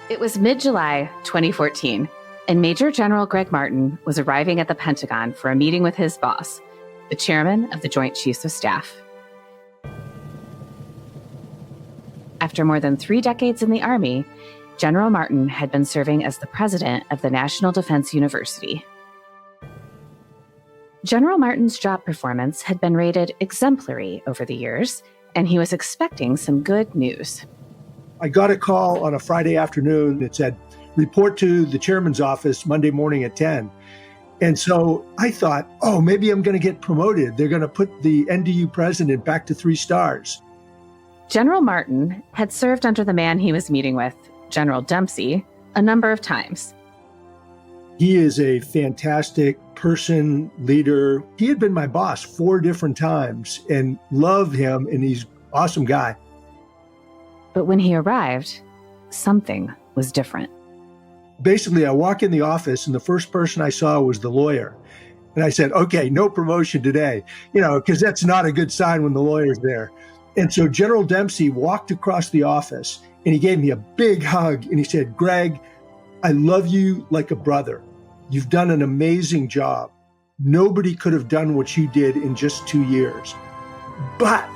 It was mid-July 2014, and Major General Gregg Martin was arriving at the Pentagon for a meeting with his boss, the chairman of the Joint Chiefs of Staff. After more than 3 decades in the Army, General Martin had been serving as the president of the National Defense University. General Martin's job performance had been rated exemplary over the years, and he was expecting some good news. I got a call on a Friday afternoon that said, report to the chairman's office Monday morning at 10. And so I thought, maybe I'm going to get promoted. They're going to put the NDU president back to 3 stars. General Martin had served under the man he was meeting with, General Dempsey, a number of times. He is a fantastic person, leader. He had been my boss 4 different times and loved him, and he's an awesome guy. But when he arrived, something was different. Basically, I walk in the office, and the first person I saw was the lawyer. And I said, okay, no promotion today, because that's not a good sign when the lawyer's there. And so General Dempsey walked across the office, and he gave me a big hug, and he said, Gregg, I love you like a brother. You've done an amazing job. Nobody could have done what you did in just 2 years. But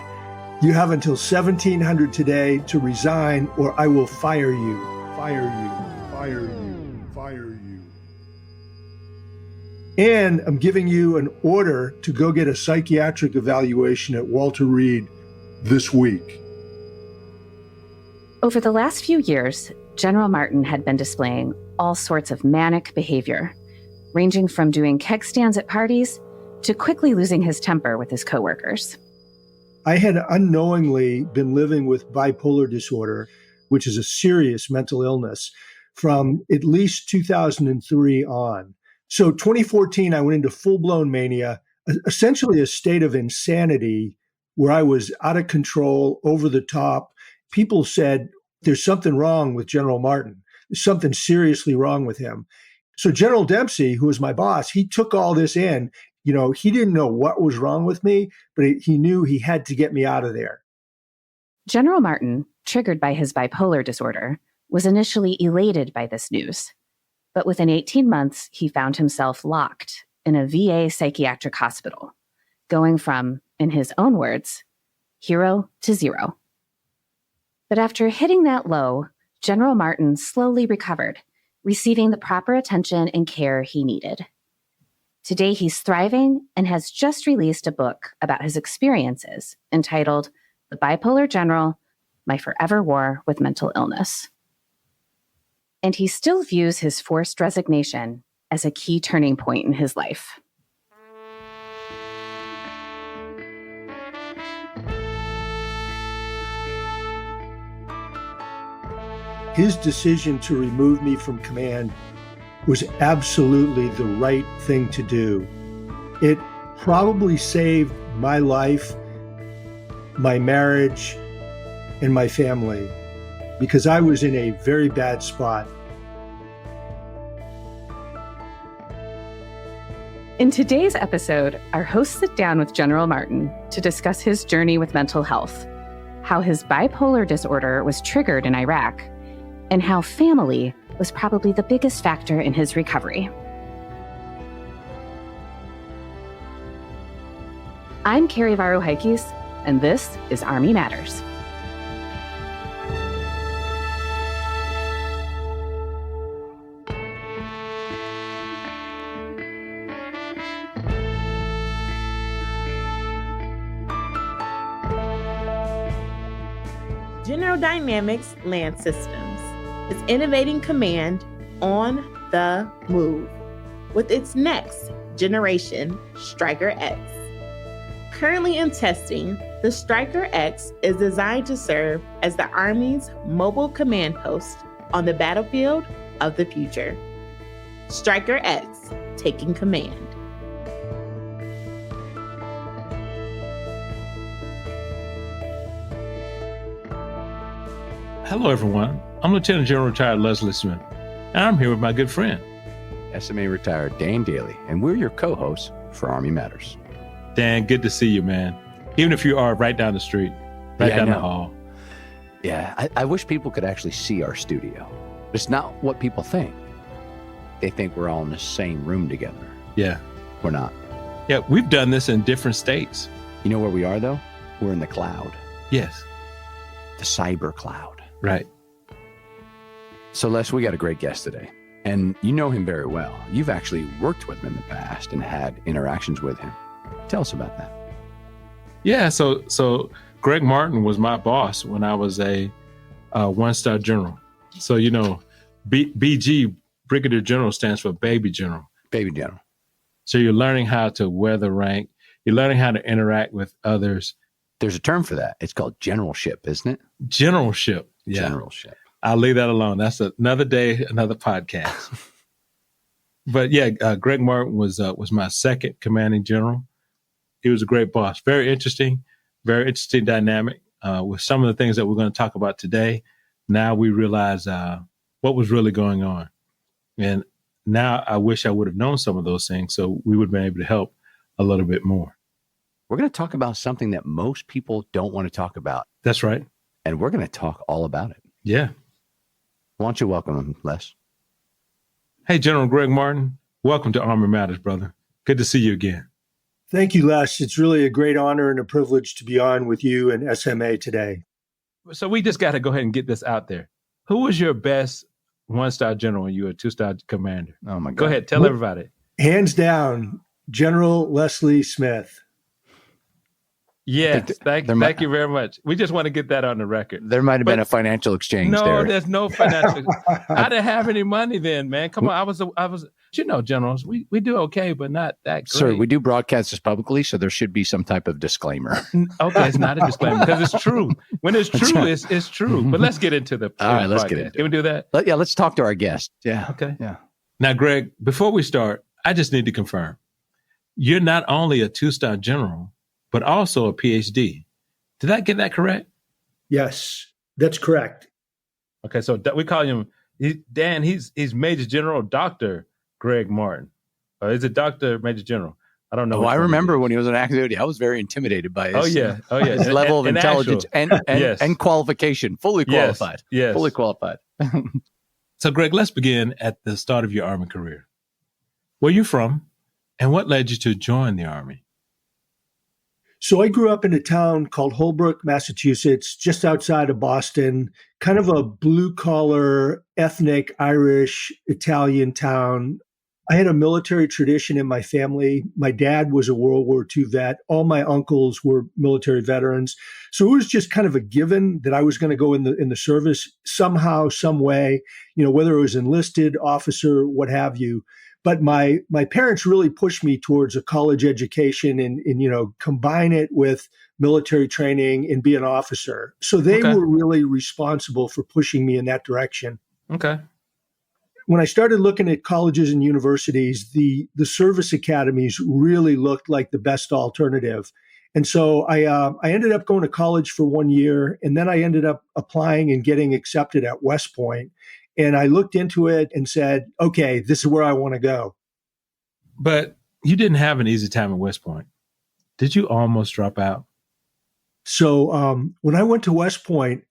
you have until 1700 today to resign, or I will fire you, fire you, fire you, fire you. And I'm giving you an order to go get a psychiatric evaluation at Walter Reed this week. Over the last few years, General Martin had been displaying all sorts of manic behavior, ranging from doing keg stands at parties to quickly losing his temper with his coworkers. I had unknowingly been living with bipolar disorder, which is a serious mental illness, from at least 2003 on. So 2014, I went into full-blown mania, essentially a state of insanity where I was out of control, over the top. People said, there's something wrong with General Martin. There's something seriously wrong with him. So General Dempsey, who was my boss, he took all this in. He didn't know what was wrong with me, but he knew he had to get me out of there. General Martin, triggered by his bipolar disorder, was initially elated by this news. But within 18 months, he found himself locked in a VA psychiatric hospital, going from, in his own words, hero to zero. But after hitting that low, General Martin slowly recovered, receiving the proper attention and care he needed. Today, he's thriving and has just released a book about his experiences entitled The Bipolar General, My Forever War with Mental Illness. And he still views his forced resignation as a key turning point in his life. His decision to remove me from command was absolutely the right thing to do. It probably saved my life, my marriage, and my family, because I was in a very bad spot. In today's episode, our hosts sit down with General Martin to discuss his journey with mental health, how his bipolar disorder was triggered in Iraq, and how family was probably the biggest factor in his recovery. I'm Carrie Varuhaikis, and this is Army Matters. General Dynamics Land Systems is innovating command on the move with its next generation Stryker X. Currently in testing, the Stryker X is designed to serve as the Army's mobile command post on the battlefield of the future. Stryker X, taking command. Hello, everyone. I'm Lieutenant General Retired Leslie Smith, and I'm here with my good friend, SMA Retired Dan Dailey, and we're your co-hosts for Army Matters. Dan, good to see you, man. Even if you are right down the street, right down the hall. Yeah, I wish people could actually see our studio. It's not what people think. They think we're all in the same room together. Yeah. We're not. Yeah, we've done this in different states. You know where we are, though? We're in the cloud. Yes. The cyber cloud. Right. So, Les, we got a great guest today. And you know him very well. You've actually worked with him in the past and had interactions with him. Tell us about that. Yeah, so Gregg Martin was my boss when I was a one-star general. So, you know, BG, Brigadier General, stands for Baby General. Baby General. So you're learning how to weather rank. You're learning how to interact with others. There's a term for that. It's called generalship, isn't it? Generalship. Yeah. Generalship. I'll leave that alone. That's another day, another podcast. But yeah, Gregg Martin was my second commanding general. He was a great boss. Very interesting dynamic. With some of the things that we're going to talk about today, now we realize what was really going on. And now I wish I would have known some of those things so we would have been able to help a little bit more. We're going to talk about something that most people don't want to talk about. That's right. And we're going to talk all about it. Yeah. Why don't you welcome him, Les? Hey, General Gregg Martin, welcome to Army Matters, brother. Good to see you again. Thank you, Les. It's really a great honor and a privilege to be on with you and SMA today. So we just got to go ahead and get this out there. Who was your best one-star general when you were a two-star commander? Oh, my God. Go ahead. Tell everybody. Hands down, General Leslie Smith. Yes. Thank you very much. We just want to get that on the record. There might have been a financial exchange there. No, there's no financial. I didn't have any money then, man. Come on. I was, you know, generals, we do okay, but not that great. Sir, we do broadcast this publicly, so there should be some type of disclaimer. Okay, it's not a disclaimer because it's true. When it's true, it's true. But let's get into the All right, let's podcast. get into it. Can we do that? Let's talk to our guest. Yeah. Okay. Yeah. Now, Greg, before we start, I just need to confirm. You're not only a two-star general, but also a PhD. Did I get that correct? Yes, that's correct. Okay, so we call him, Dan, he's Major General Dr. Gregg Martin. Or is it Dr. Major General? I don't know. Oh, I remember when he was on active duty, I was very intimidated by his, his level of intelligence and qualification. Fully qualified. Yes. Fully qualified. So, Greg, let's begin at the start of your Army career. Where are you from, and what led you to join the Army? So I grew up in a town called Holbrook, Massachusetts, just outside of Boston, kind of a blue-collar, ethnic, Irish, Italian town. I had a military tradition in my family. My dad was a World War II vet. All my uncles were military veterans. So it was just kind of a given that I was going to go in the service somehow, some way, you know, whether it was enlisted, officer, what have you. But my parents really pushed me towards a college education and you know, combine it with military training and be an officer. So they were really responsible for pushing me in that direction. Okay. When I started looking at colleges and universities, the service academies really looked like the best alternative. And so I ended up going to college for 1 year, and then I ended up applying and getting accepted at West Point. And I looked into it and said, okay, this is where I want to go. But you didn't have an easy time at West Point. Did you almost drop out? So when I went to West Point,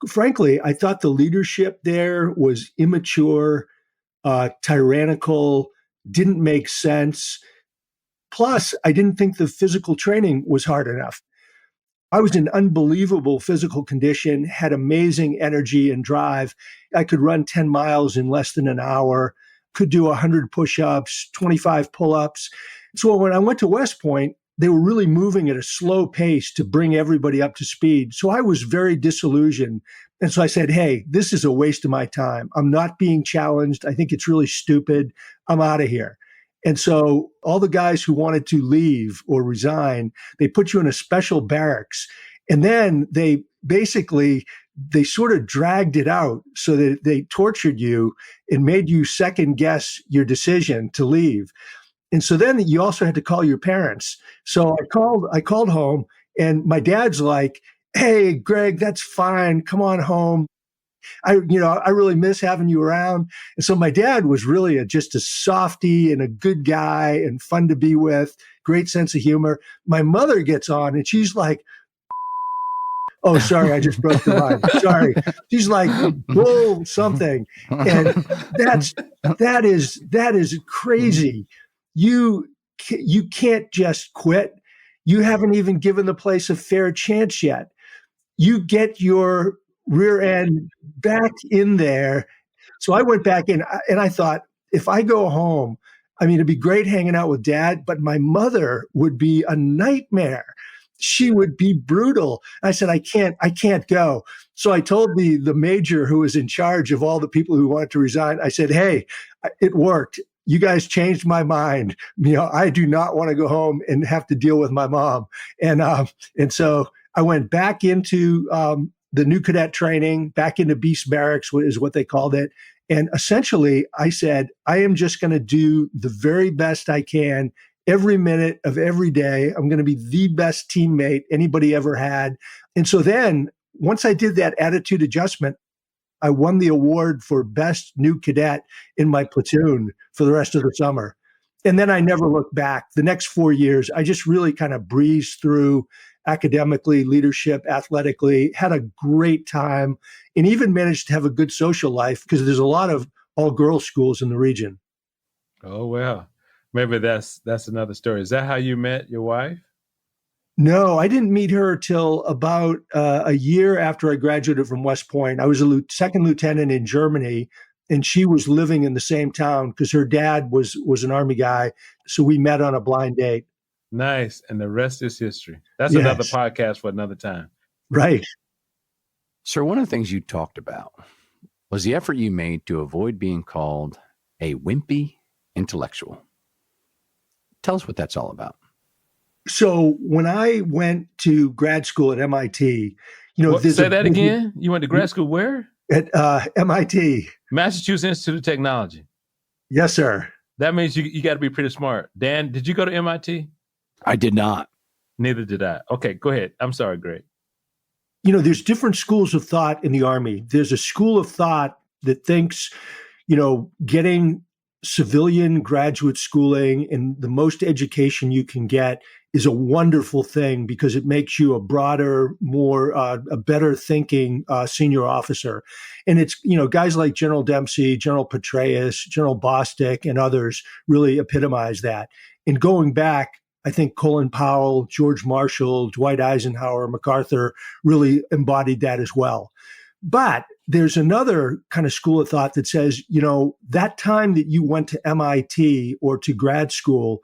frankly, I thought the leadership there was immature, tyrannical, didn't make sense. Plus, I didn't think the physical training was hard enough. I was in unbelievable physical condition, had amazing energy and drive. I could run 10 miles in less than an hour, could do 100 push-ups, 25 pull-ups. So when I went to West Point, they were really moving at a slow pace to bring everybody up to speed. So I was very disillusioned. And so I said, hey, this is a waste of my time. I'm not being challenged. I think it's really stupid. I'm out of here. And so all the guys who wanted to leave or resign, they put you in a special barracks. And then they sort of dragged it out so that they tortured you and made you second guess your decision to leave. And so then you also had to call your parents. So I called home, and my dad's like, hey, Greg, that's fine. Come on home. I really miss having you around. And so my dad was really just a softy and a good guy and fun to be with, great sense of humor. My mother gets on and she's like, Oh, sorry, I just broke the line. Sorry. She's like, bull something. And that is crazy. You can't just quit. You haven't even given the place a fair chance yet. You get your rear end back in there. So I went back in and I thought, if I go home, I mean, it'd be great hanging out with dad, but my mother would be a nightmare. She would be brutal. I said, I can't go. So I told the major who was in charge of all the people who wanted to resign, I said, hey, it worked. You guys changed my mind. I do not want to go home and have to deal with my mom. And so I went back into the new cadet training, back into Beast Barracks is what they called it. And essentially, I said, I am just going to do the very best I can every minute of every day. I'm going to be the best teammate anybody ever had. And so then once I did that attitude adjustment, I won the award for best new cadet in my platoon for the rest of the summer. And then I never looked back. The next 4 years, I just really kind of breezed through academically, leadership, athletically, had a great time, and even managed to have a good social life because there's a lot of all-girls schools in the region. Oh, well, maybe that's another story. Is that how you met your wife? No, I didn't meet her till about a year after I graduated from West Point. I was a second lieutenant in Germany, and she was living in the same town because her dad was an Army guy. So we met on a blind date. Nice. And the rest is history. That's Yes. Another podcast for another time. Right. Sir, one of the things you talked about was the effort you made to avoid being called a wimpy intellectual. Tell us what that's all about. So when I went to grad school at MIT, say that again. You went to grad school where? At MIT, Massachusetts Institute of Technology. Yes, sir. That means you got to be pretty smart. Dan, did you go to MIT? I did not. Neither did I. Okay, go ahead. I'm sorry, Greg. There's different schools of thought in the Army. There's a school of thought that thinks, getting civilian graduate schooling and the most education you can get is a wonderful thing because it makes you a broader, more, a better thinking senior officer. And it's, guys like General Dempsey, General Petraeus, General Bostic, and others really epitomize that. And going back, I think Colin Powell, George Marshall, Dwight Eisenhower, MacArthur really embodied that as well. But there's another kind of school of thought that says, that time that you went to MIT or to grad school,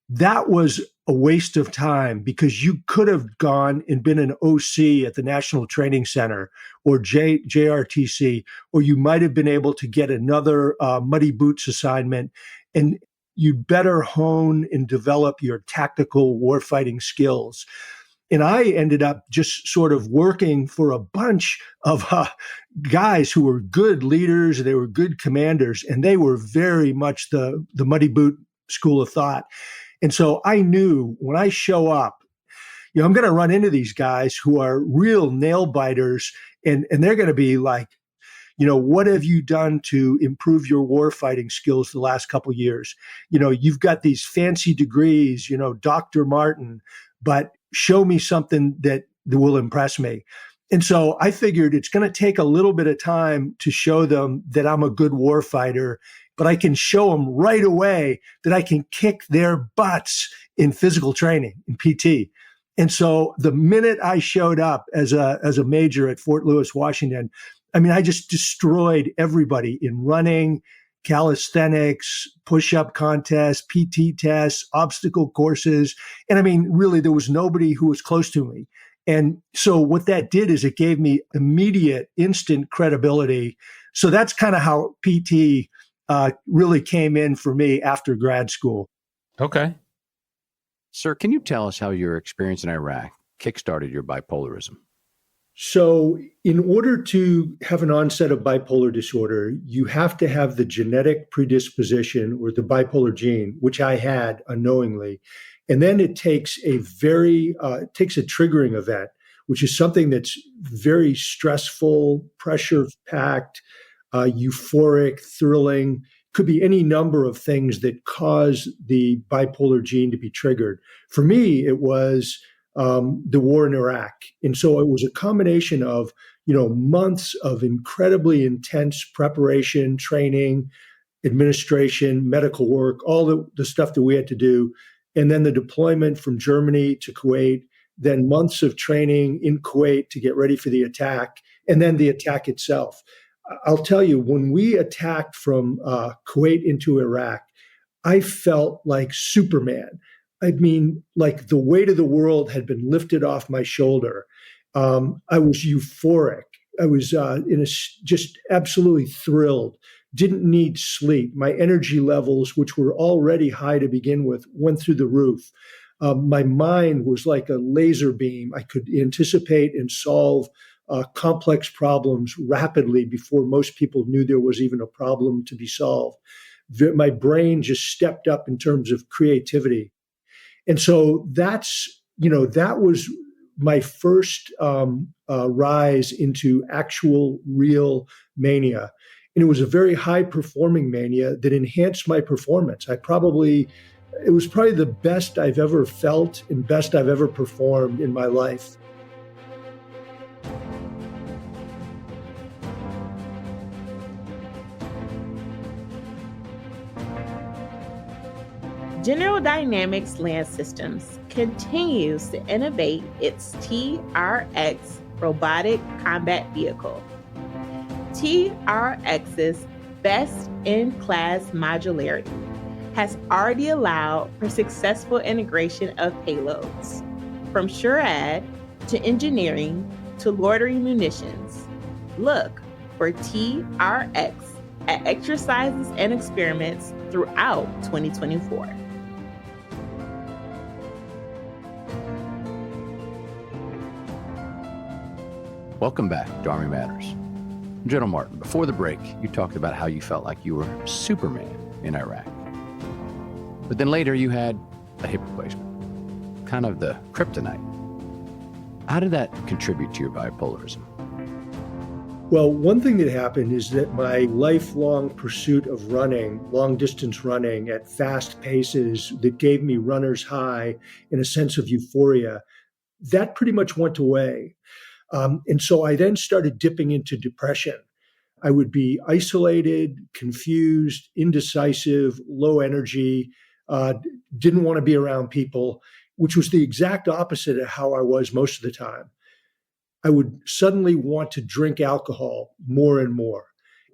that was a waste of time because you could have gone and been an OC at the National Training Center or JRTC, or you might have been able to get another Muddy Boots assignment, and you better hone and develop your tactical warfighting skills. And I ended up just sort of working for a bunch of guys who were good leaders, they were good commanders, and they were very much the Muddy Boot school of thought. And so I knew when I show up, I'm going to run into these guys who are real nail biters, and they're going to be like, what have you done to improve your warfighting skills the last couple of years? You've got these fancy degrees, Dr. Martin, but show me something that will impress me. And so I figured it's going to take a little bit of time to show them that I'm a good warfighter, but I can show them right away that I can kick their butts in physical training, in PT. And so the minute I showed up as a major at Fort Lewis, Washington, I just destroyed everybody in running, calisthenics, push-up contests, PT tests, obstacle courses. And really, there was nobody who was close to me. And so what that did is it gave me immediate, instant credibility. So that's kind of how PT really came in for me after grad school. Okay. Sir, can you tell us how your experience in Iraq kickstarted your bipolarism? So in order to have an onset of bipolar disorder, you have to have the genetic predisposition or the bipolar gene, which I had unknowingly. And then it takes a triggering event, which is something that's very stressful, pressure-packed, euphoric, thrilling. Could be any number of things that cause the bipolar gene to be triggered. For me, it was the war in Iraq. And so it was a combination of, months of incredibly intense preparation, training, administration, medical work, all the stuff that we had to do. And then the deployment from Germany to Kuwait, then months of training in Kuwait to get ready for the attack, and then the attack itself. I'll tell you, when we attacked from Kuwait into Iraq, I felt like Superman. I mean, like the weight of the world had been lifted off my shoulder. I was euphoric. I was just absolutely thrilled. Didn't need sleep. My energy levels, which were already high to begin with, went through the roof. My mind was like a laser beam. I could anticipate and solve complex problems rapidly before most people knew there was even a problem to be solved. My brain just stepped up in terms of creativity. And so that was my first rise into actual real mania. And it was a very high performing mania that enhanced my performance. It was probably the best I've ever felt and best I've ever performed in my life. General Dynamics Land Systems continues to innovate its TRX robotic combat vehicle. TRX's best-in-class modularity has already allowed for successful integration of payloads, from SHORAD to engineering to loitering munitions. Look for TRX at exercises and experiments throughout 2024. Welcome back to Army Matters. General Martin, before the break, you talked about how you felt like you were Superman in Iraq. But then later you had a hip replacement, kind of the kryptonite. How did that contribute to your bipolarism? Well, one thing that happened is that my lifelong pursuit of running, long distance running at fast paces that gave me runner's high and a sense of euphoria, that pretty much went away. And so I then started dipping into depression. I would be isolated, confused, indecisive, low energy, didn't want to be around people, which was the exact opposite of how I was most of the time. I would suddenly want to drink alcohol more and more.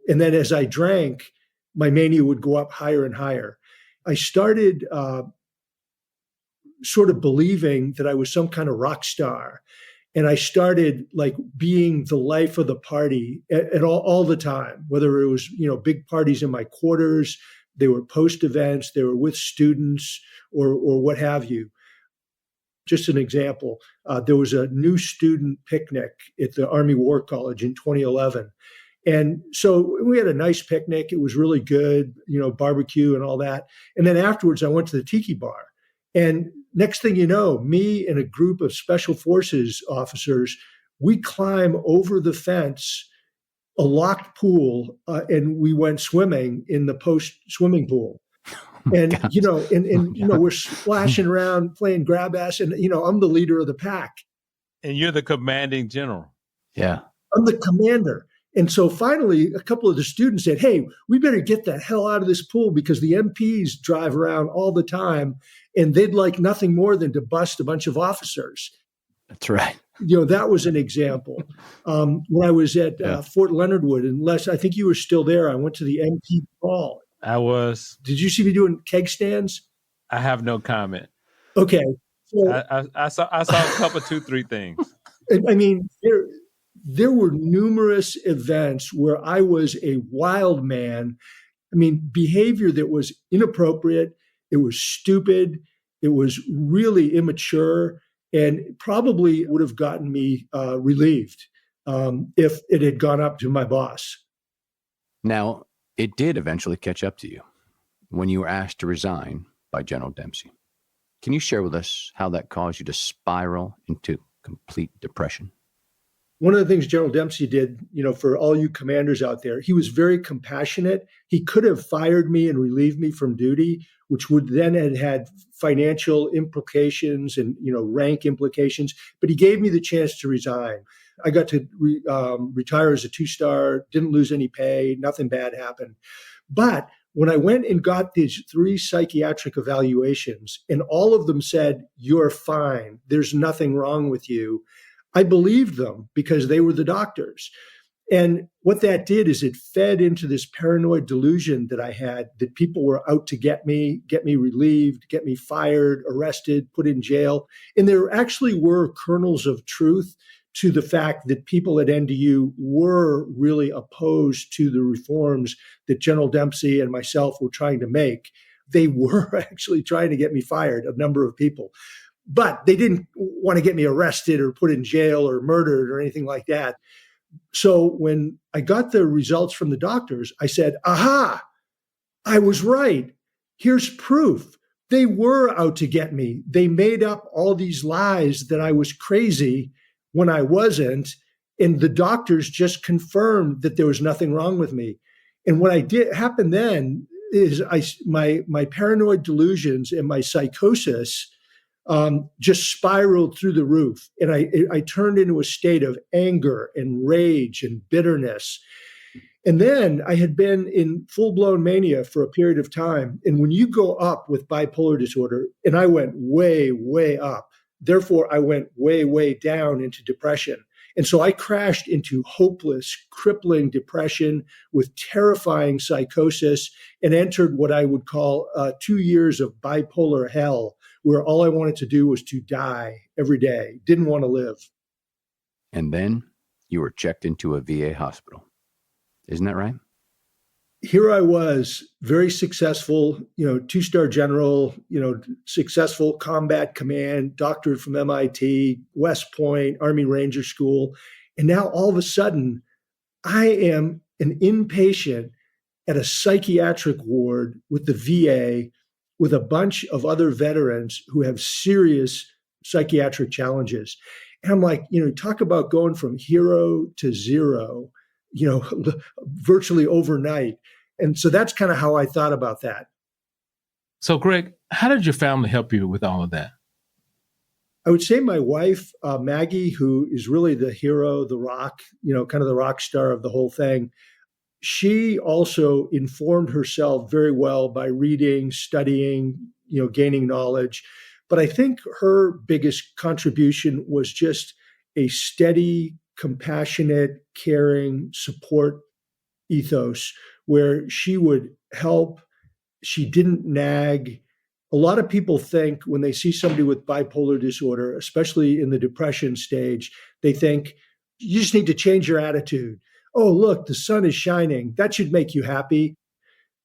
And then as I drank, my mania would go up higher and higher. I started sort of believing that I was some kind of rock star. And I started like being the life of the party at all the time, whether it was, big parties in my quarters, they were post events, they were with students or what have you. Just an example, there was a new student picnic at the Army War College in 2011. And so we had a nice picnic. It was really good, barbecue and all that. And then afterwards, I went to the tiki bar. And next thing you know, me and a group of special forces officers, we climb over the fence, a locked pool, and we went swimming in the post swimming pool. And, we're splashing around playing grab ass. And, I'm the leader of the pack. And you're the commanding general. Yeah. I'm the commander. And so finally, a couple of the students said, hey, we better get the hell out of this pool because the MPs drive around all the time and they'd like nothing more than to bust a bunch of officers. That's right. That was an example. When I was at Fort Leonard Wood, unless I think you were still there, I went to the MP ball. I was. Did you see me doing keg stands? I have no comment. Okay. So, I saw a couple, 2-3 things. I mean, there were numerous events where I was a wild man. I mean, behavior that was inappropriate. It was stupid. It was really immature and probably would have gotten me relieved if it had gone up to my boss. Now, it did eventually catch up to you when you were asked to resign by General Dempsey. Can you share with us how that caused you to spiral into complete depression? One of the things General Dempsey did, for all you commanders out there, he was very compassionate. He could have fired me and relieved me from duty, which would then have had financial implications and, rank implications, but he gave me the chance to resign. I got to retire as a 2-star, didn't lose any pay, nothing bad happened. But when I went and got these 3 psychiatric evaluations and all of them said, "You're fine, there's nothing wrong with you," I believed them because they were the doctors. And what that did is it fed into this paranoid delusion that I had that people were out to get me relieved, get me fired, arrested, put in jail. And there actually were kernels of truth to the fact that people at NDU were really opposed to the reforms that General Dempsey and myself were trying to make. They were actually trying to get me fired, a number of people. But they didn't want to get me arrested or put in jail or murdered or anything like that. So when I got the results from the doctors, I said, aha, I was right. Here's proof. They were out to get me. They made up all these lies that I was crazy when I wasn't. And the doctors just confirmed that there was nothing wrong with me. And what happened then is my paranoid delusions and my psychosis just spiraled through the roof. And I turned into a state of anger and rage and bitterness. And then I had been in full-blown mania for a period of time. And when you go up with bipolar disorder, and I went way, way up, therefore I went way, way down into depression. And so I crashed into hopeless, crippling depression with terrifying psychosis and entered what I would call 2 years of bipolar hell, where all I wanted to do was to die every day, didn't want to live. And then you were checked into a VA hospital. Isn't that right? Here I was, very successful, 2-star general, successful combat command, doctorate from MIT, West Point, Army Ranger School. And now all of a sudden, I am an inpatient at a psychiatric ward with the VA with a bunch of other veterans who have serious psychiatric challenges. And I'm like, talk about going from hero to zero, virtually overnight. And so that's kind of how I thought about that. So, Gregg, how did your family help you with all of that? I would say my wife, Maggie, who is really the hero, the rock, kind of the rock star of the whole thing. She also informed herself very well by reading, studying, gaining knowledge. But I think her biggest contribution was just a steady, compassionate, caring support ethos where she would help. She didn't nag. A lot of people think when they see somebody with bipolar disorder, especially in the depression stage, they think you just need to change your attitude. Oh, look, the sun is shining. That should make you happy.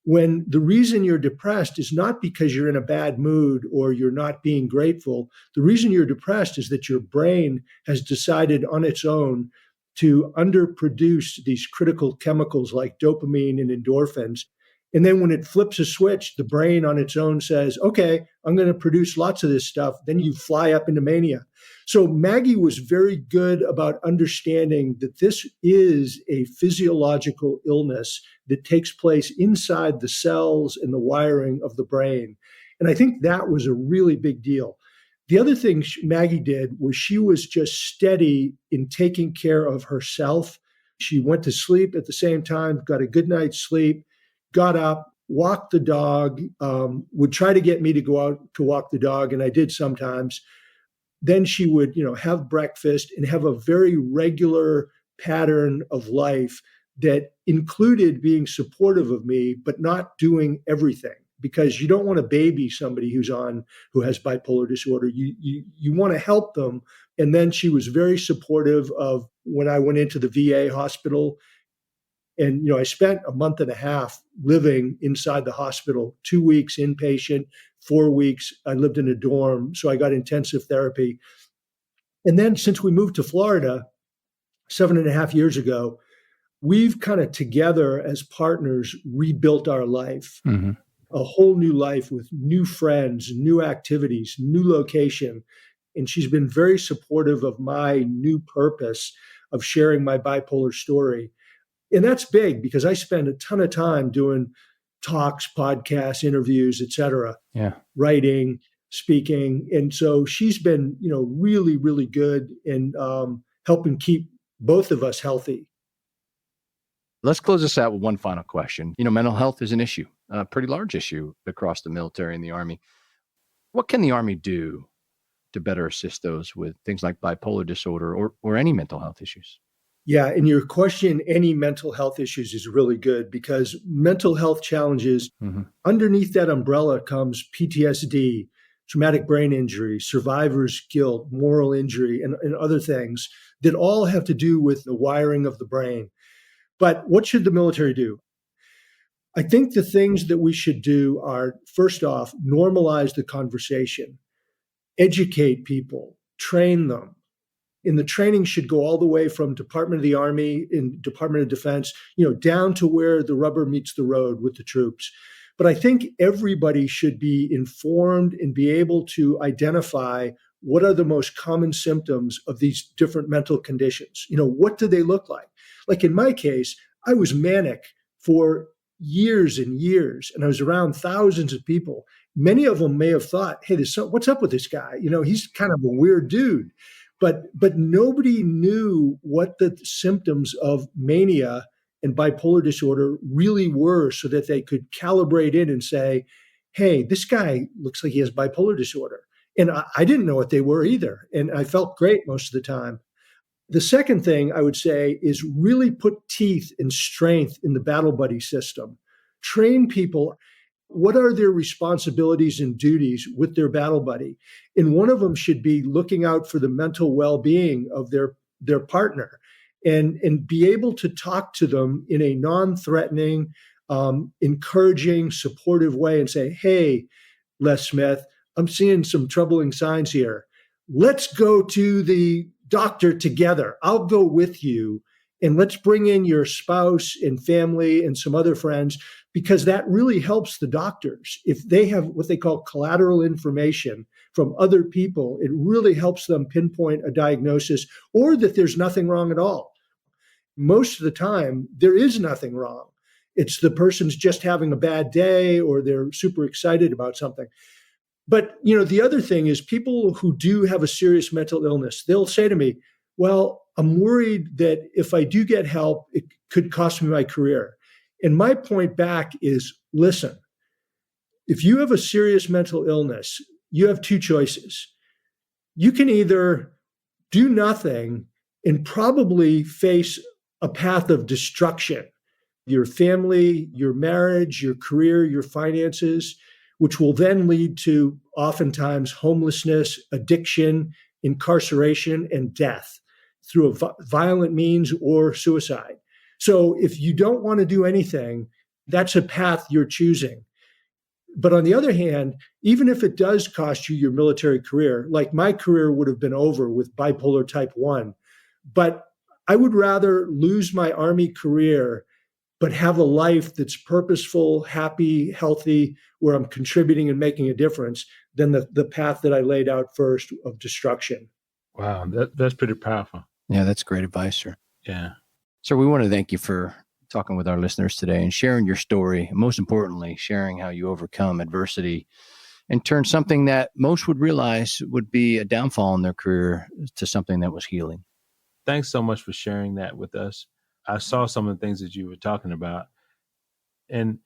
When the reason you're depressed is not because you're in a bad mood or you're not being grateful. The reason you're depressed is that your brain has decided on its own to underproduce these critical chemicals like dopamine and endorphins. And then when it flips a switch, the brain on its own says, okay, I'm going to produce lots of this stuff. Then you fly up into mania. So Maggie was very good about understanding that this is a physiological illness that takes place inside the cells and the wiring of the brain. And I think that was a really big deal. The other thing Maggie did was she was just steady in taking care of herself. She went to sleep at the same time, got a good night's sleep, got up, walked the dog, would try to get me to go out to walk the dog, and I did sometimes. Then she would, have breakfast and have a very regular pattern of life that included being supportive of me, but not doing everything. Because you don't want to baby somebody who has bipolar disorder. You want to help them. And then she was very supportive of when I went into the VA hospital. And, I spent a month and a half living inside the hospital, 2 weeks inpatient, 4 weeks. I lived in a dorm, so I got intensive therapy. And then since we moved to Florida 7.5 years ago, we've kind of together as partners rebuilt our life. Mm-hmm. A whole new life with new friends, new activities, new location. And she's been very supportive of my new purpose of sharing my bipolar story. And that's big because I spend a ton of time doing talks, podcasts, interviews, et cetera, writing. speaking. And so she's been, really, really good in helping keep both of us healthy. Let's close this out with one final question. Mental health is an issue, a pretty large issue across the military and the Army. What can the Army do to better assist those with things like bipolar disorder or any mental health issues? Yeah, and your question, any mental health issues, is really good because mental health challenges, underneath that umbrella comes PTSD, traumatic brain injury, survivor's guilt, moral injury, and other things that all have to do with the wiring of the brain. But what should the military do? I think the things that we should do are, first off, normalize the conversation, educate people, train them. And the training should go all the way from Department of the Army and Department of Defense, down to where the rubber meets the road with the troops. But I think everybody should be informed and be able to identify what are the most common symptoms of these different mental conditions. What do they look like? Like in my case, I was manic for years and years, and I was around thousands of people. Many of them may have thought, hey, what's up with this guy? He's kind of a weird dude. But nobody knew what the symptoms of mania and bipolar disorder really were so that they could calibrate in and say, hey, this guy looks like he has bipolar disorder. And I didn't know what they were either. And I felt great most of the time. The second thing I would say is really put teeth and strength in the battle buddy system. Train people. What are their responsibilities and duties with their battle buddy? And one of them should be looking out for the mental well-being of their partner and be able to talk to them in a non-threatening, encouraging, supportive way and say, hey, Les Smith, I'm seeing some troubling signs here. Let's go to the doctor together. I'll go with you. And let's bring in your spouse and family and some other friends, because that really helps the doctors. If they have what they call collateral information from other people, it really helps them pinpoint a diagnosis or that there's nothing wrong at all. Most of the time, there is nothing wrong. It's the person's just having a bad day or they're super excited about something. But, the other thing is people who do have a serious mental illness, they'll say to me, well, I'm worried that if I do get help, it could cost me my career. And my point back is, listen, if you have a serious mental illness, you have two choices. You can either do nothing and probably face a path of destruction, your family, your marriage, your career, your finances, which will then lead to oftentimes homelessness, addiction, incarceration, and death through a violent means or suicide. So if you don't want to do anything, that's a path you're choosing. But on the other hand, even if it does cost you your military career, like my career would have been over with bipolar type 1, but I would rather lose my Army career, but have a life that's purposeful, happy, healthy, where I'm contributing and making a difference than the path that I laid out first of destruction. Wow, that's pretty powerful. Yeah, that's great advice, sir. Yeah. Sir, we want to thank you for talking with our listeners today and sharing your story, and most importantly, sharing how you overcome adversity and turn something that most would realize would be a downfall in their career to something that was healing. Thanks so much for sharing that with us. I saw some of the things that you were talking about. And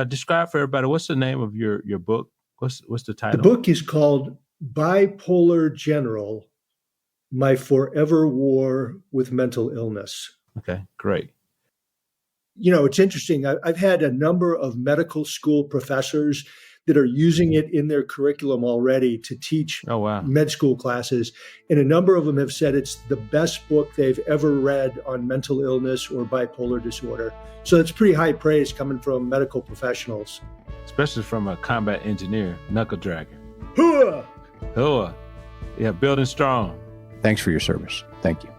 describe for everybody, what's the name of your book? What's the title? The book is called Bipolar General, My Forever War with Mental Illness. Okay, great. It's interesting. I've had a number of medical school professors that are using it in their curriculum already to teach med school classes. And a number of them have said it's the best book they've ever read on mental illness or bipolar disorder. So it's pretty high praise coming from medical professionals. Especially from a combat engineer, knuckle dragger. Hooah! Hooah. Yeah, building strong. Thanks for your service. Thank you.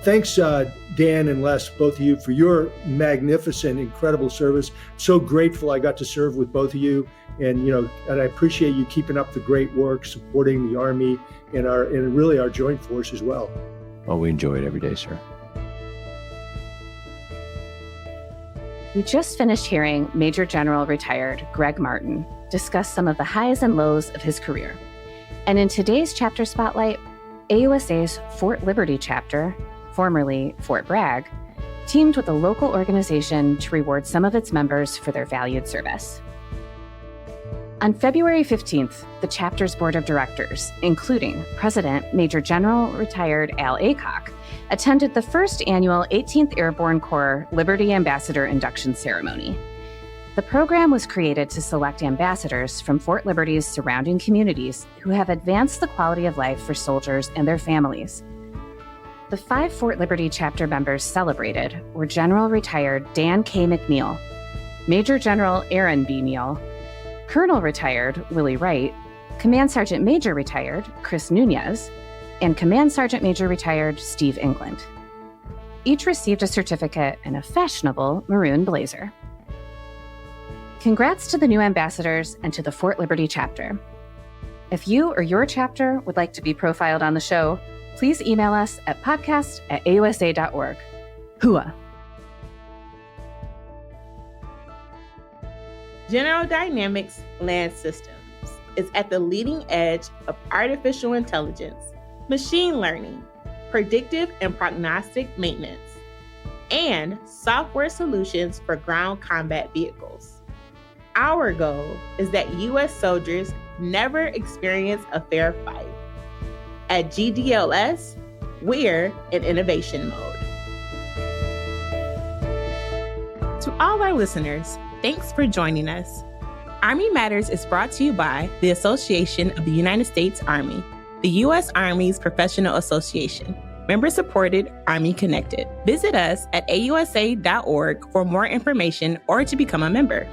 Thanks, Dan and Les, both of you, for your magnificent, incredible service. So grateful I got to serve with both of you. And, and I appreciate you keeping up the great work, supporting the Army and really our joint force as well. Well, we enjoy it every day, sir. We just finished hearing Major General retired Gregg Martin discuss some of the highs and lows of his career. And in today's chapter spotlight, AUSA's Fort Liberty chapter, formerly Fort Bragg, teamed with a local organization to reward some of its members for their valued service. On February 15th, the chapter's board of directors, including President Major General retired Al Aycock, attended the first annual 18th Airborne Corps Liberty Ambassador induction ceremony. The program was created to select ambassadors from Fort Liberty's surrounding communities who have advanced the quality of life for soldiers and their families. The 5 Fort Liberty chapter members celebrated were General retired Dan K. McNeil, Major General Aaron B. Neal, Colonel retired Willie Wright, Command Sergeant Major retired Chris Nunez, and Command Sergeant Major retired Steve England. Each received a certificate and a fashionable maroon blazer. Congrats to the new ambassadors and to the Fort Liberty chapter. If you or your chapter would like to be profiled on the show, please email us at podcast@ausa.org. Hooah! General Dynamics Land Systems is at the leading edge of artificial intelligence, machine learning, predictive and prognostic maintenance, and software solutions for ground combat vehicles. Our goal is that U.S. soldiers never experience a fair fight. At GDLS, we're in innovation mode. To all our listeners, thanks for joining us. Army Matters is brought to you by the Association of the United States Army, the U.S. Army's professional association. Member-supported, Army Connected. Visit us at ausa.org for more information or to become a member.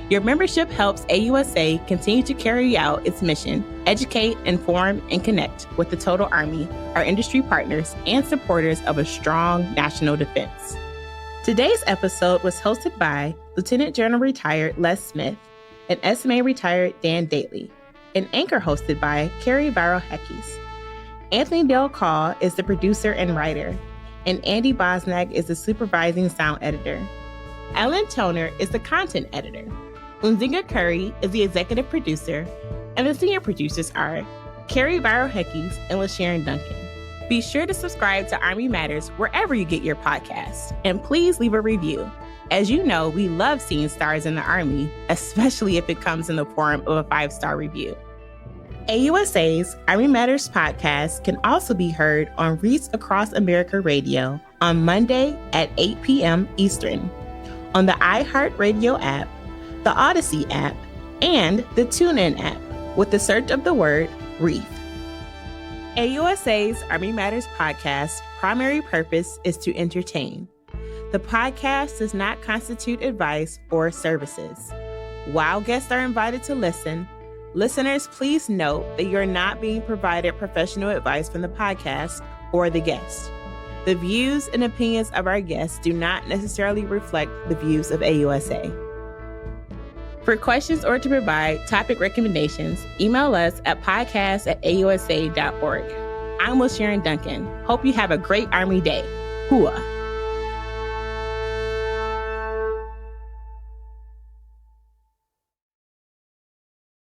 Your membership helps AUSA continue to carry out its mission, educate, inform, and connect with the total Army, our industry partners, and supporters of a strong national defense. Today's episode was hosted by Lieutenant General retired Les Smith and SMA retired Dan Dailey, and anchor hosted by Carrie Barrow-Heckes. Anthony Dale Call is the producer and writer, and Andy Bosnack is the supervising sound editor. Ellen Toner is the content editor. Unzinga Curry is the executive producer, and the senior producers are Carrie Barrow-Heckes and LaSharon Duncan. Be sure to subscribe to Army Matters wherever you get your podcasts, and please leave a review. As you know, we love seeing stars in the Army, especially if it comes in the form of a 5-star review. AUSA's Army Matters podcast can also be heard on Reach Across America Radio on Monday at 8 p.m. Eastern, on the iHeartRadio app, the Odyssey app, and the TuneIn app with the search of the word Reef. AUSA's Army Matters podcast primary purpose is to entertain. The podcast does not constitute advice or services. While guests are invited to listen, listeners, please note that you're not being provided professional advice from the podcast or the guest. The views and opinions of our guests do not necessarily reflect the views of AUSA. For questions or to provide topic recommendations, email us at podcast@ausa.org. I'm LaSharon Duncan. Hope you have a great Army Day. Hooah!